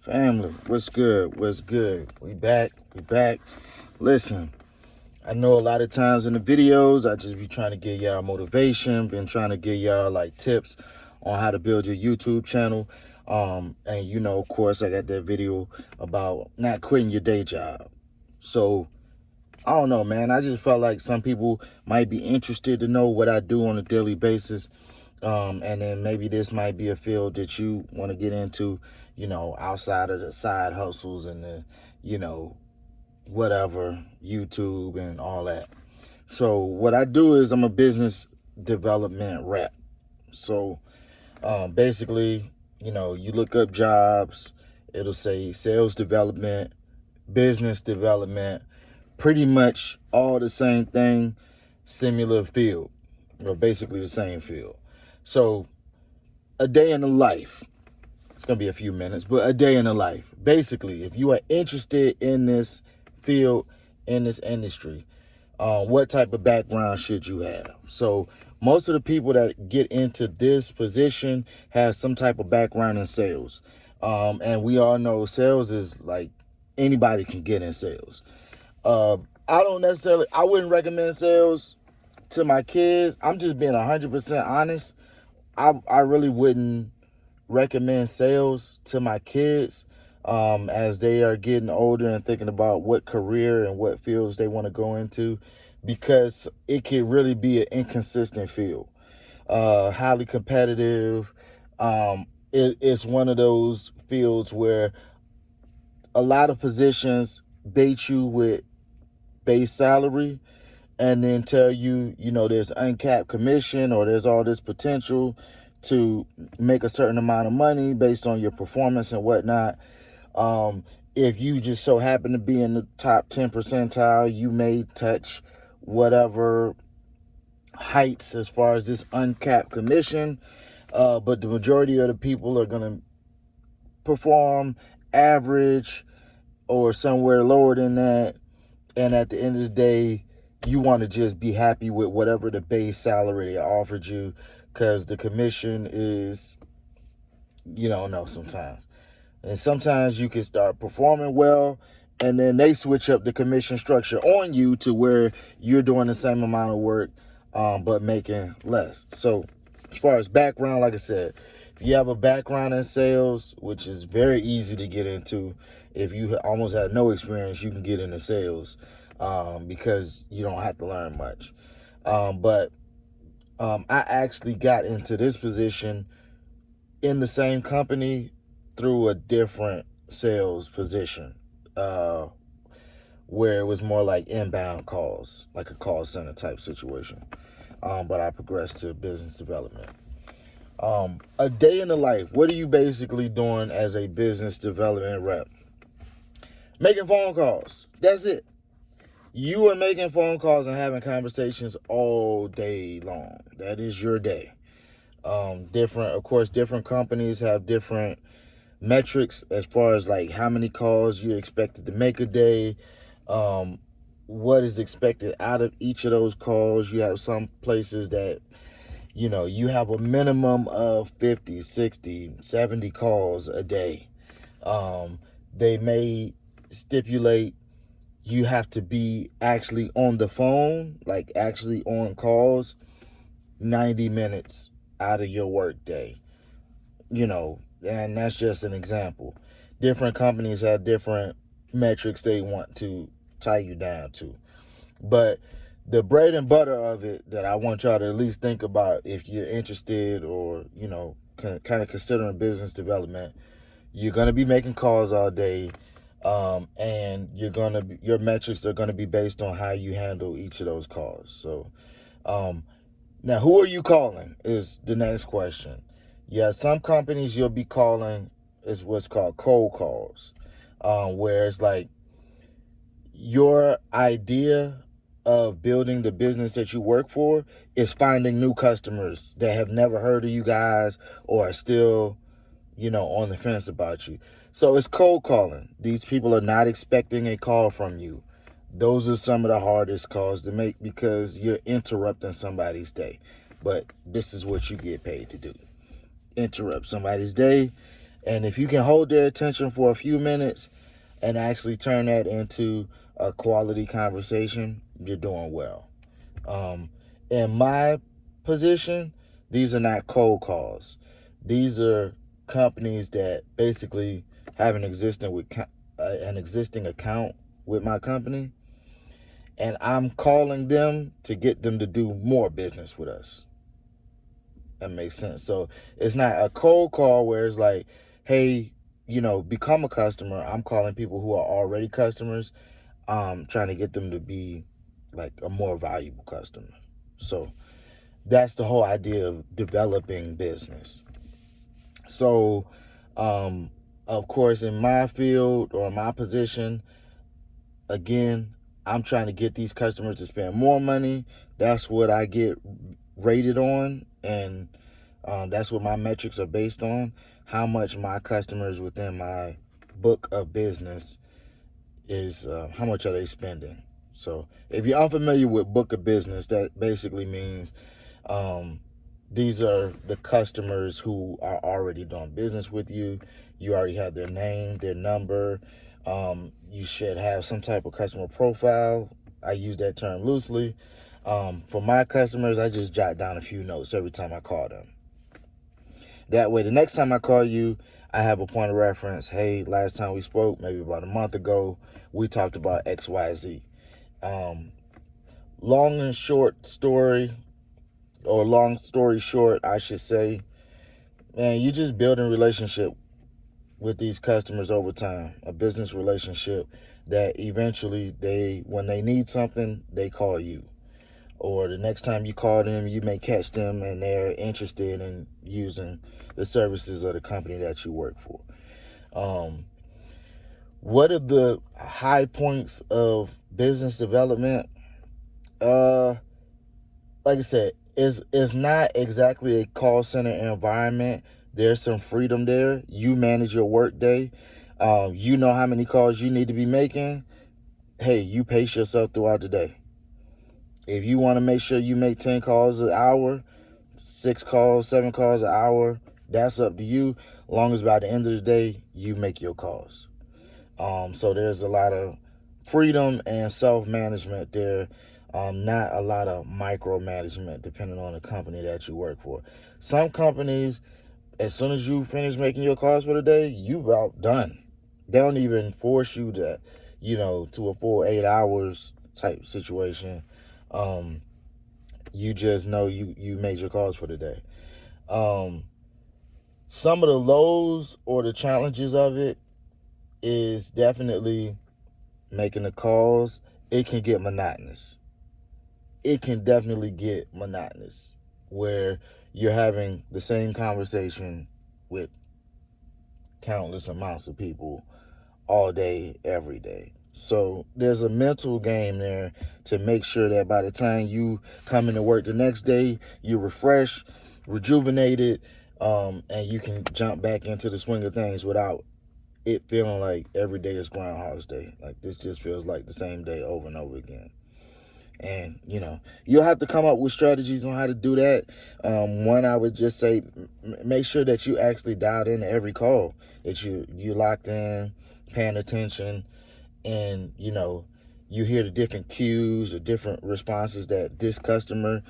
Family, what's good? What's good? We back. We back. Listen, I know a lot of times in the videos, I just be trying to give y'all motivation, been trying to give y'all like tips on how to build your YouTube channel. And of course, I got that video about not quitting your day job. So I don't know, man. I just felt like some people might be interested to know what I do on a daily basis. And then maybe this might be a field that you want to get into, outside of the side hustles and whatever, YouTube and all that. So what I do is I'm a business development rep. So basically, you look up jobs, it'll say sales development, business development, pretty much all the same thing, similar field, or basically the same field. So a day in the life, it's going to be a few minutes, but a day in the life. Basically, if you are interested in this field, in this industry, what type of background should you have? So most of the people that get into this position have some type of background in sales. And we all know sales is like anybody can get in sales. I wouldn't recommend sales to my kids. I'm just being 100% honest. I really wouldn't recommend sales to my kids as they are getting older and thinking about what career and what fields they want to go into, because it can really be an inconsistent field, highly competitive. It's one of those fields where a lot of positions bait you with base salary and then tell you, there's uncapped commission or there's all this potential to make a certain amount of money based on your performance and whatnot. If you just so happen to be in the top 10 percentile, you may touch whatever heights as far as this uncapped commission. But the majority of the people are going to perform average or somewhere lower than that. And at the end of the day, you want to just be happy with whatever the base salary they offered you, because the commission is, you don't know sometimes. And sometimes you can start performing well, and then they switch up the commission structure on you to where you're doing the same amount of work, but making less. So as far as background, like I said, if you have a background in sales, which is very easy to get into, if you almost have no experience, you can get into sales because you don't have to learn much. But I actually got into this position in the same company through a different sales position, where it was more like inbound calls, like a call center type situation. But I progressed to business development. A day in the life. What are you basically doing as a business development rep? Making phone calls. That's it. You are making phone calls and having conversations all day long. That is your day. Different companies have different metrics as far as like how many calls you're expected to make a day, what is expected out of each of those calls. You have some places that you have a minimum of 50, 60, 70 calls a day. They may stipulate you have to be actually on the phone, like actually on calls, 90 minutes out of your work day. And that's just an example. Different companies have different metrics they want to tie you down to. But the bread and butter of it that I want y'all to at least think about if you're interested or, kind of considering business development, you're going to be making calls all day. And your metrics are going to be based on how you handle each of those calls. So, now who are you calling is the next question. Yeah, some companies you'll be calling is what's called cold calls, where it's like your idea of building the business that you work for is finding new customers that have never heard of you guys or are still, on the fence about you. So it's cold calling. These people are not expecting a call from you. Those are some of the hardest calls to make because you're interrupting somebody's day. But this is what you get paid to do. Interrupt somebody's day And if you can hold their attention for a few minutes and actually turn that into a quality conversation, you're doing well. In my position, these are not cold calls. These are companies that basically have an existing account with my company, and I'm calling them to get them to do more business with us. That makes sense. So it's not a cold call where it's like, hey, become a customer. I'm calling people who are already customers, trying to get them to be like a more valuable customer. So that's the whole idea of developing business. So, of course, in my field or my position, again, I'm trying to get these customers to spend more money. That's what I get rated on, and that's what my metrics are based on. How much my customers within my book of business is, how much are they spending? So if you're unfamiliar with book of business, that basically means these are the customers who are already doing business with you. You already have their name, their number. You should have some type of customer profile. I use that term loosely. For my customers, I just jot down a few notes every time I call them. That way, the next time I call you, I have a point of reference. Hey, last time we spoke, maybe about a month ago, we talked about XYZ. Long and short story, or long story short, I should say, man, you just building a relationship with these customers over time, a business relationship that eventually when they need something, they call you. Or the next time you call them, you may catch them and they're interested in using the services of the company that you work for. What are the high points of business development? Like I said, it's not exactly a call center environment. There's some freedom there. You manage your work day. You know how many calls you need to be making. Hey, you pace yourself throughout the day. If you want to make sure you make 10 calls an hour, 6 calls, 7 calls an hour, that's up to you. As long as by the end of the day, you make your calls. So there's a lot of freedom and self-management there. Not a lot of micromanagement depending on the company that you work for. Some companies, as soon as you finish making your calls for the day, you about done. They don't even force you to, to a full 8 hours type situation. You just know you made your calls for the day. Some of the lows or the challenges of it is definitely making the calls. It can get monotonous. It can definitely get monotonous where you're having the same conversation with countless amounts of people all day, every day. So there's a mental game there to make sure that by the time you come into work the next day, you're refreshed, rejuvenated, and you can jump back into the swing of things without it feeling like every day is Groundhog's Day. Like this just feels like the same day over and over again. And, you'll have to come up with strategies on how to do that. One, I would just say, make sure that you actually dialed in every call, that you locked in, paying attention, and, you hear the different cues or different responses that this customer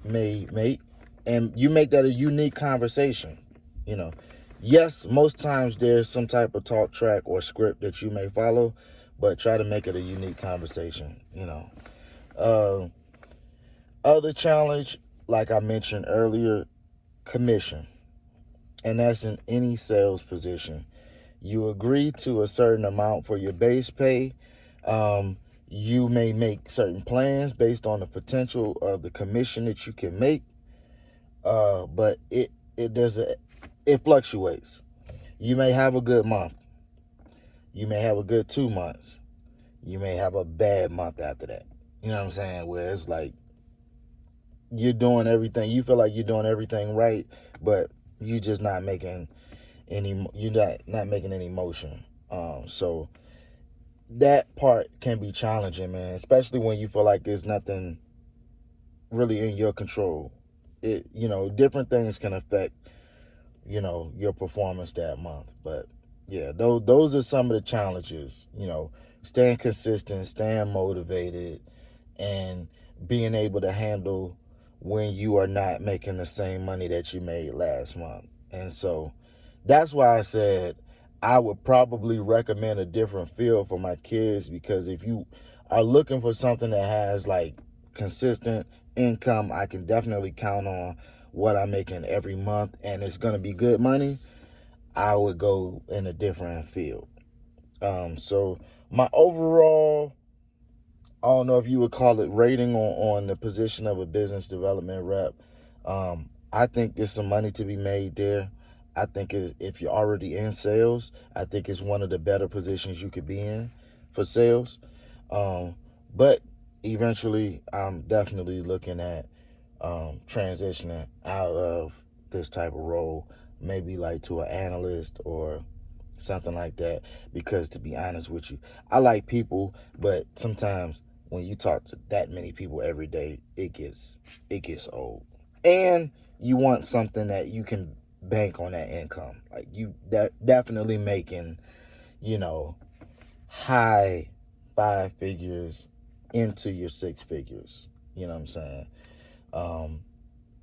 may make, and you make that a unique conversation. Yes, most times there's some type of talk track or script that you may follow, but try to make it a unique conversation. Other challenge, like I mentioned earlier, commission. And that's in any sales position. You agree to a certain amount for your base pay. You may make certain plans based on the potential of the commission that you can make. But it fluctuates. You may have a good month. You may have a good 2 months. You may have a bad month after that. You know what I'm saying? Where it's like you're doing everything. You feel like you're doing everything right, but you're just not making not making any motion. So that part can be challenging, man, especially when you feel like there's nothing really in your control. Different things can affect, your performance that month. But yeah, those are some of the challenges, staying consistent, staying motivated, and being able to handle when you are not making the same money that you made last month. And so that's why I said I would probably recommend a different field for my kids, because if you are looking for something that has like consistent income, I can definitely count on what I'm making every month and it's going to be good money, I would go in a different field. So my overall, I don't know if you would call it rating on the position of a business development rep. I think there's some money to be made there. I think if you're already in sales, I think it's one of the better positions you could be in for sales. But eventually, I'm definitely looking at transitioning out of this type of role, maybe like to an analyst or something like that. Because to be honest with you, I like people, but sometimes when you talk to that many people every day, it gets old. And you want something that you can bank on that income. Like you definitely making, high 5 figures into your 6 figures. You know what I'm saying?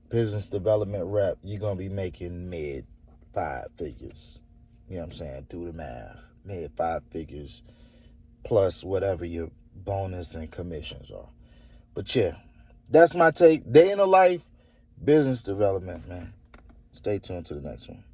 Business development rep, you're going to be making mid 5 figures. You know what I'm saying? Do the math. Mid 5 figures plus whatever your bonus and commissions are. But yeah, that's my take. Day in the life, business development, man. Stay tuned to the next one.